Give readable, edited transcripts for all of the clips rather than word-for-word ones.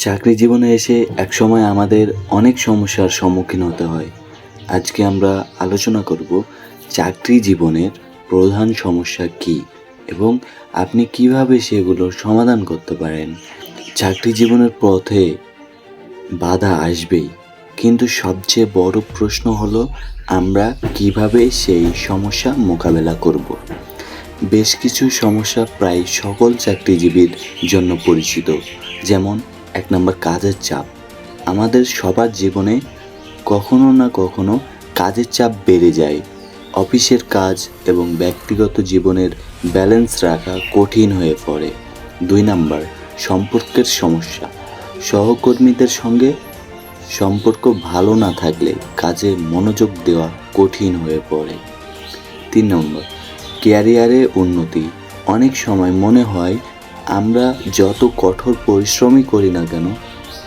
চাকরি জীবনে এসে একসময় আমাদের অনেক সমস্যার সম্মুখীন হতে হয়। আজকে আমরা আলোচনা করব চাকরি জীবনের প্রধান সমস্যা কী এবং আপনি কিভাবে সেগুলোর সমাধান করতে পারেন। চাকরি জীবনের পথে বাধা আসবেই, কিন্তু সবচেয়ে বড় প্রশ্ন হলো আমরা কিভাবে সেই সমস্যা মোকাবেলা করব। বেশ কিছু সমস্যা প্রায় সকল চাকরিজীবীর জন্য পরিচিত, যেমন ১ নম্বর কাজের চাপ। আমাদের সবার জীবনে কখনো না কখনো কাজের চাপ বেড়ে যায়। অফিসের কাজ এবং ব্যক্তিগত জীবনের ব্যালেন্স রাখা কঠিন হয়ে পড়ে। ২ নম্বর সম্পর্কের সমস্যা। সহকর্মীদের সঙ্গে সম্পর্ক ভালো না থাকলে কাজে মনোযোগ দেওয়া কঠিন হয়ে পড়ে। ৩ নম্বর ক্যারিয়ারে উন্নতি। অনেক সময় মনে হয় আমরা যত কঠোর পরিশ্রমই করি না কেন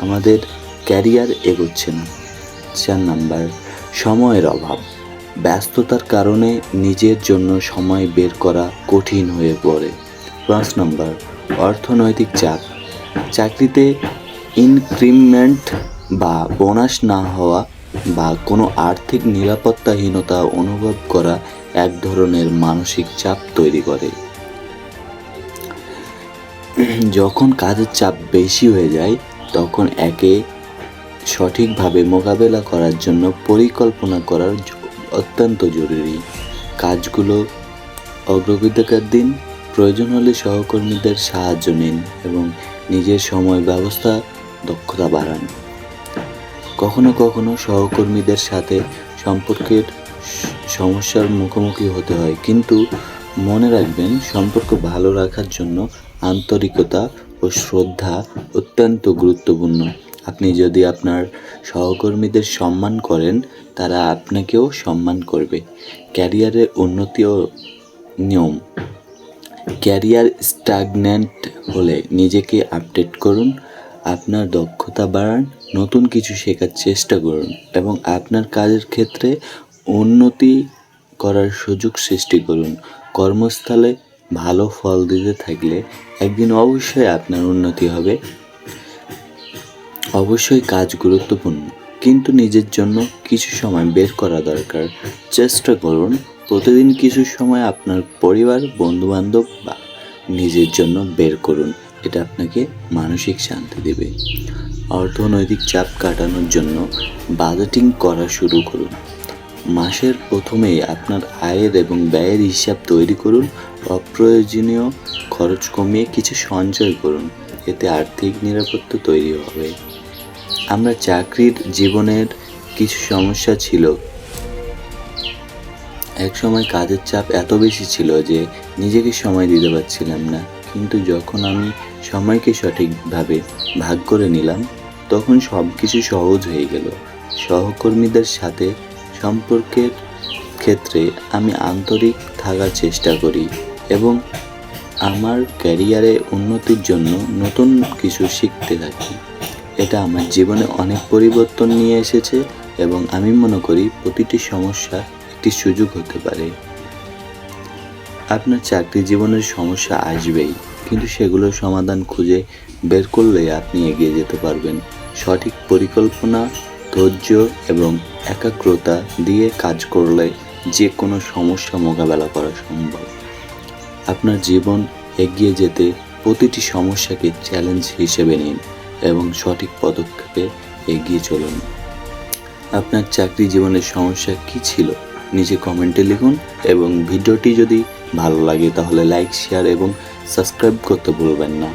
আমাদের ক্যারিয়ার এগোচ্ছে না। ৪ নাম্বার সময়ের অভাব। ব্যস্ততার কারণে নিজের জন্য সময় বের করা কঠিন হয়ে পড়ে। ৫ নাম্বার অর্থনৈতিক চাপ। চাকরিতে ইনক্রিমেন্ট বা বোনাস না হওয়া বা কোনো আর্থিক নিরাপত্তাহীনতা অনুভব করা এক ধরনের মানসিক চাপ তৈরি করে। যখন কাজের চাপ বেশি হয়ে যায় তখন একে সঠিকভাবে মোকাবেলা করার জন্য পরিকল্পনা করা অত্যন্ত জরুরি। কাজগুলো অগ্রাধিকার দিন, প্রয়োজন হলে সহকর্মীদের সাহায্য নিন এবং নিজের সময় ব্যবস্থা দক্ষতা বাড়ান। কখনো কখনো সহকর্মীদের সাথে সম্পর্কের সমস্যার মুখোমুখি হতে হয়, কিন্তু মনে রাখবেন সম্পর্ক ভালো রাখার জন্য আন্তরিকতা ও শ্রদ্ধা অত্যন্ত গুরুত্বপূর্ণ। আপনি যদি আপনার সহকর্মীদের সম্মান করেন, তারা আপনাকেও সম্মান করবে। ক্যারিয়ারের উন্নতি ও নিয়ম। ক্যারিয়ার স্ট্যাগন্যান্ট হলে নিজেকে আপডেট করুন, আপনার দক্ষতা বাড়ান, নতুন কিছু শেখার চেষ্টা করুন এবং আপনার কাজের ক্ষেত্রে উন্নতি করার সুযোগ সৃষ্টি করুন। কর্মস্থলে ভালো ফল দিতে থাকলে একদিন অবশ্যই আপনার উন্নতি হবে। অবশ্যই কাজ গুরুত্বপূর্ণ, কিন্তু নিজের জন্য কিছু সময় বের করা দরকার। চেষ্টা করুন প্রতিদিন কিছু সময় আপনার পরিবার, বন্ধুবান্ধব বা নিজের জন্য বের করুন। এটা আপনাকে মানসিক শান্তি দেবে। অর্থনৈতিক চাপ কাটানোর জন্য বাজেটিং করা শুরু করুন। মাসের প্রথমেই আপনার আয়ের এবং ব্যয়ের হিসাব তৈরি করুন। অপ্রয়োজনীয় খরচ কমিয়ে কিছু সঞ্চয় করুন, এতে আর্থিক নিরাপত্তা তৈরি হবে। আমরা চাকরির জীবনের কিছু সমস্যা ছিল। এক সময় কাজের চাপ এত বেশি ছিল যে নিজেকে সময় দিতে পারছিলাম না, কিন্তু যখন আমি সময়কে সঠিকভাবে ভাগ করে নিলাম তখন সব কিছু সহজ হয়ে গেল। সহকর্মীদের সাথে সম্পর্কের ক্ষেত্রে আমি আন্তরিক থাকার চেষ্টা করি এবং আমার ক্যারিয়ারে উন্নতির জন্য নতুন কিছু শিখতে থাকি। এটা আমার জীবনে অনেক পরিবর্তন নিয়ে এসেছে এবং আমি মনে করি প্রতিটি সমস্যা একটি সুযোগ হতে পারে। আপনার চাকরি জীবনের সমস্যা আসবেই, কিন্তু সেগুলোর সমাধান খুঁজে বের করলে আপনি এগিয়ে যেতে পারবেন। সঠিক পরিকল্পনা, ধৈর্য এবং একাগ্রতা দিয়ে কাজ করলে যে কোনো সমস্যা মোকাবেলা করা সম্ভব। আপনার জীবন এগিয়ে যেতে প্রতিটি সমস্যাকে চ্যালেঞ্জ হিসেবে নিন এবং সঠিক পদক্ষেপে এগিয়ে চলুন। আপনার চাকরি জীবনের সমস্যা কী ছিল নিচে কমেন্টে লিখুন এবং ভিডিওটি যদি ভালো লাগে তাহলে লাইক, শেয়ার এবং সাবস্ক্রাইব করতে ভুলবেন না।